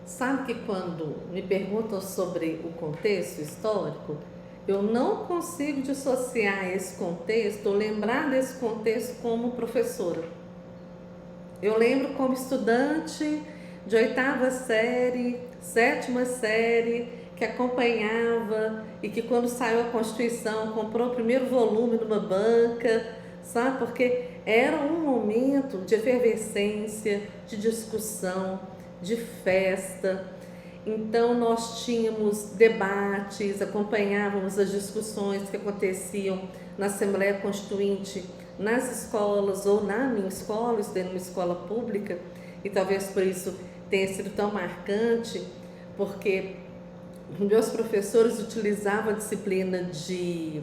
Sabe que quando me perguntam sobre o contexto histórico, eu não consigo dissociar esse contexto, ou lembrar desse contexto como professora. Eu lembro como estudante de oitava série, sétima série, que acompanhava e que quando saiu a Constituição comprou o primeiro volume numa banca, sabe? Porque era um momento de efervescência, de discussão, de festa. Então nós tínhamos debates, acompanhávamos as discussões que aconteciam na Assembleia Constituinte, nas escolas ou na minha escola, estudei numa escola pública e talvez por isso tenha sido tão marcante, porque meus professores utilizavam a disciplina de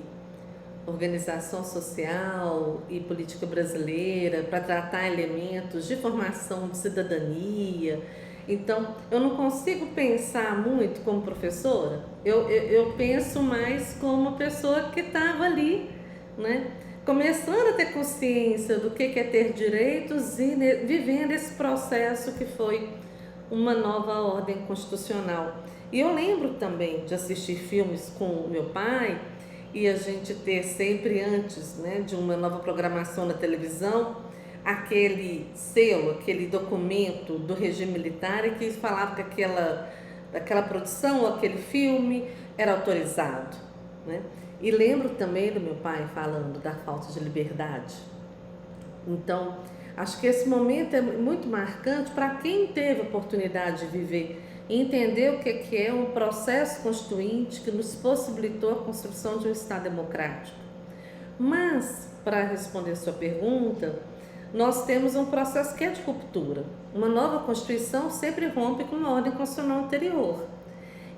organização social e política brasileira para tratar elementos de formação de cidadania. Então, eu não consigo pensar muito como professora, eu penso mais como uma pessoa que estava ali, né? Começando a ter consciência do que é ter direitos e vivendo esse processo que foi uma nova ordem constitucional. E eu lembro também de assistir filmes com o meu pai e a gente ter sempre antes, né, de uma nova programação na televisão, aquele selo, aquele documento do regime militar e que falava que aquela produção, aquele filme era autorizado, né? E lembro também do meu pai falando da falta de liberdade. Então, acho que esse momento é muito marcante para quem teve a oportunidade de viver e entender o que é um processo constituinte que nos possibilitou a construção de um Estado democrático. Mas, para responder sua pergunta, nós temos um processo que é de ruptura. Uma nova Constituição sempre rompe com uma ordem constitucional anterior.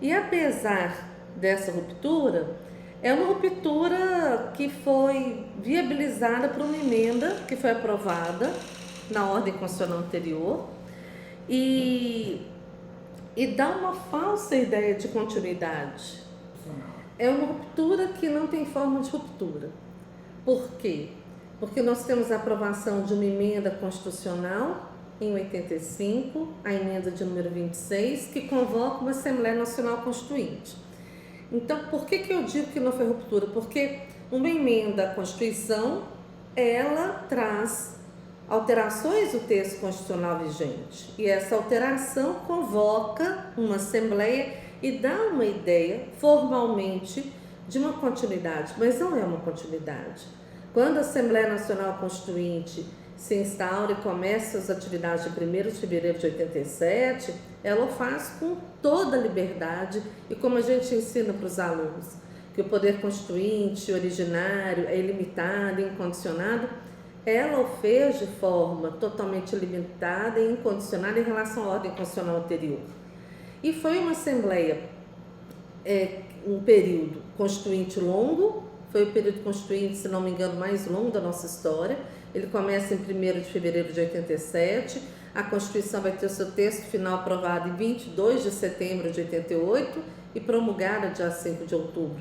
E apesar dessa ruptura, é uma ruptura que foi viabilizada por uma emenda que foi aprovada na ordem constitucional anterior e dá uma falsa ideia de continuidade. É uma ruptura que não tem forma de ruptura. Por quê? Porque nós temos a aprovação de uma emenda constitucional em 85, a emenda de número 26, que convoca uma Assembleia Nacional Constituinte. Então, por que eu digo que não foi ruptura? Porque uma emenda à Constituição, ela traz alterações do texto constitucional vigente. E essa alteração convoca uma Assembleia e dá uma ideia, formalmente, de uma continuidade, mas não é uma continuidade. Quando a Assembleia Nacional Constituinte se instaura e começa as atividades de 1º de fevereiro de 87, ela o faz com toda a liberdade e como a gente ensina para os alunos, que o poder constituinte, originário, é ilimitado, incondicionado, ela o fez de forma totalmente limitada e incondicionada em relação à ordem constitucional anterior. E foi uma Assembleia, um período constituinte longo, foi o período constituinte, se não me engano, mais longo da nossa história. Ele começa em 1º de fevereiro de 87, a Constituição vai ter o seu texto final aprovado em 22 de setembro de 88 e promulgada dia 5 de outubro.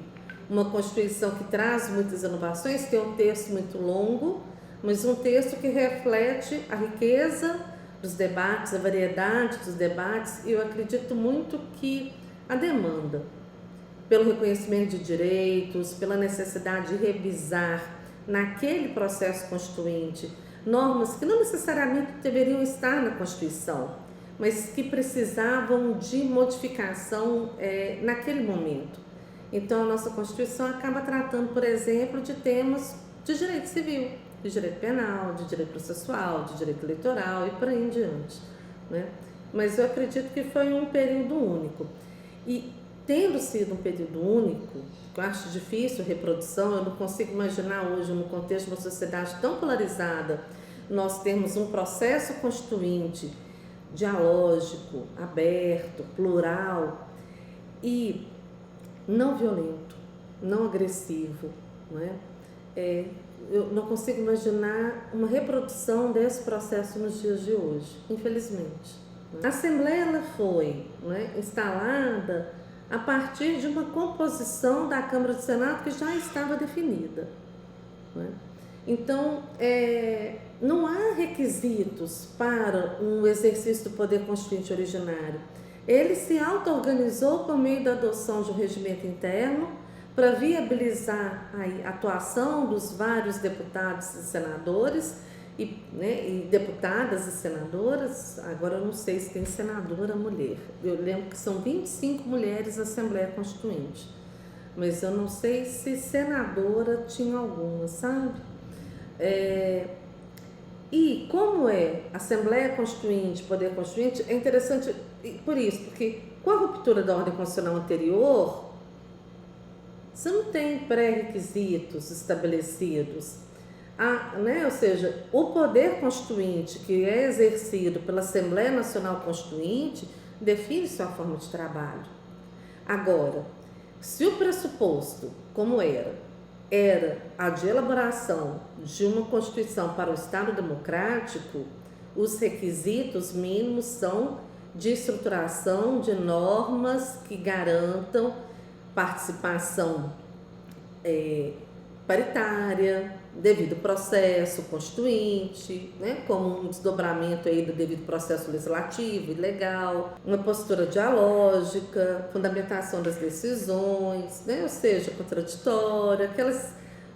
Uma Constituição que traz muitas inovações, tem um texto muito longo, mas um texto que reflete a riqueza dos debates, a variedade dos debates, e eu acredito muito que a demanda pelo reconhecimento de direitos, pela necessidade de revisar naquele processo constituinte normas que não necessariamente deveriam estar na Constituição, mas que precisavam de modificação naquele momento. Então, a nossa Constituição acaba tratando, por exemplo, de temas de direito civil, de direito penal, de direito processual, de direito eleitoral e por aí em diante, né? Mas eu acredito que foi um período único. E tendo sido um período único, eu acho difícil a reprodução, eu não consigo imaginar hoje, no contexto de uma sociedade tão polarizada, nós temos um processo constituinte dialógico, aberto, plural e não violento, não agressivo, não é? Eu não consigo imaginar uma reprodução desse processo nos dias de hoje, infelizmente. A Assembleia ela foi, instalada a partir de uma composição da Câmara do Senado que já estava definida. Então, não há requisitos para um exercício do poder constituinte originário. ele se auto-organizou por meio da adoção de um regimento interno para viabilizar a atuação dos vários deputados e senadores e deputadas e senadoras. Agora eu não sei se tem senadora mulher, eu lembro que são 25 mulheres na Assembleia Constituinte, mas eu não sei se senadora tinha alguma, sabe? E como é Assembleia Constituinte, Poder Constituinte, é interessante por isso, porque com a ruptura da ordem constitucional anterior, você não tem pré-requisitos estabelecidos. Ou seja, o poder constituinte que é exercido pela Assembleia Nacional Constituinte define sua forma de trabalho. Agora, se o pressuposto, como era a de elaboração de uma Constituição para o Estado democrático, os requisitos mínimos são de estruturação de normas que garantam participação paritária, devido processo constituinte, como um desdobramento aí do devido processo legislativo e legal, uma postura dialógica, fundamentação das decisões, ou seja, contraditória,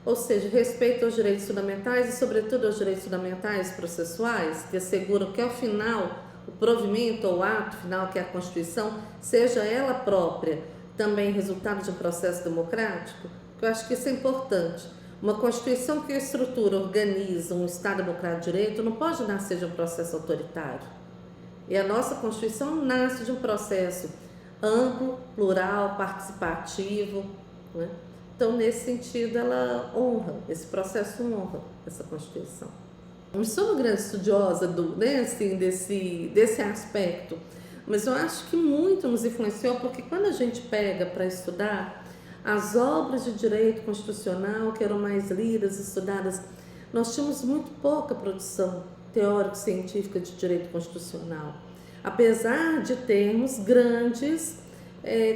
ou seja, respeito aos direitos fundamentais e, sobretudo, aos direitos fundamentais processuais, que asseguram que, ao final, o provimento ou o ato final, que é a Constituição, seja ela própria também resultado de um processo democrático. Eu acho que isso é importante. Uma Constituição que estrutura, organiza um Estado democrático de direito não pode nascer de um processo autoritário. E a nossa Constituição nasce de um processo amplo, plural, participativo, Então, nesse sentido, ela honra, esse processo honra essa Constituição. Eu não sou uma grande estudiosa desse aspecto, mas eu acho que muito nos influenciou, porque quando a gente pega para estudar as obras de direito constitucional que eram mais lidas, estudadas, nós tínhamos muito pouca produção teórico-científica de direito constitucional, apesar de termos grandes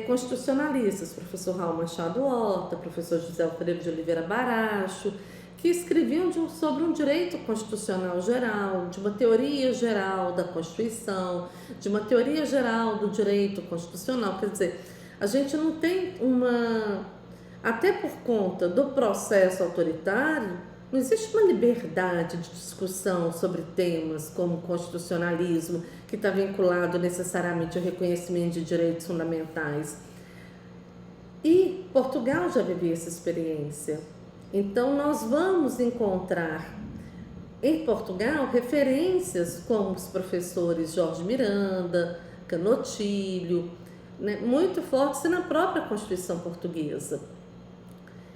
constitucionalistas, professor Raul Machado Horta, professor José Alfredo de Oliveira Baracho, que escreviam sobre um direito constitucional geral, de uma teoria geral da Constituição, de uma teoria geral do direito constitucional. Quer dizer, a gente não tem até por conta do processo autoritário, não existe uma liberdade de discussão sobre temas como constitucionalismo, que está vinculado necessariamente ao reconhecimento de direitos fundamentais. E Portugal já vivia essa experiência. Então, nós vamos encontrar em Portugal referências como os professores Jorge Miranda, Canotilho, muito fortes na própria Constituição portuguesa.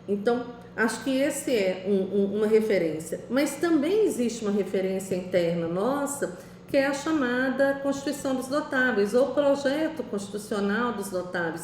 Então, acho que esse é uma referência. Mas também existe uma referência interna nossa, que é a chamada Constituição dos Notáveis, ou Projeto Constitucional dos Notáveis,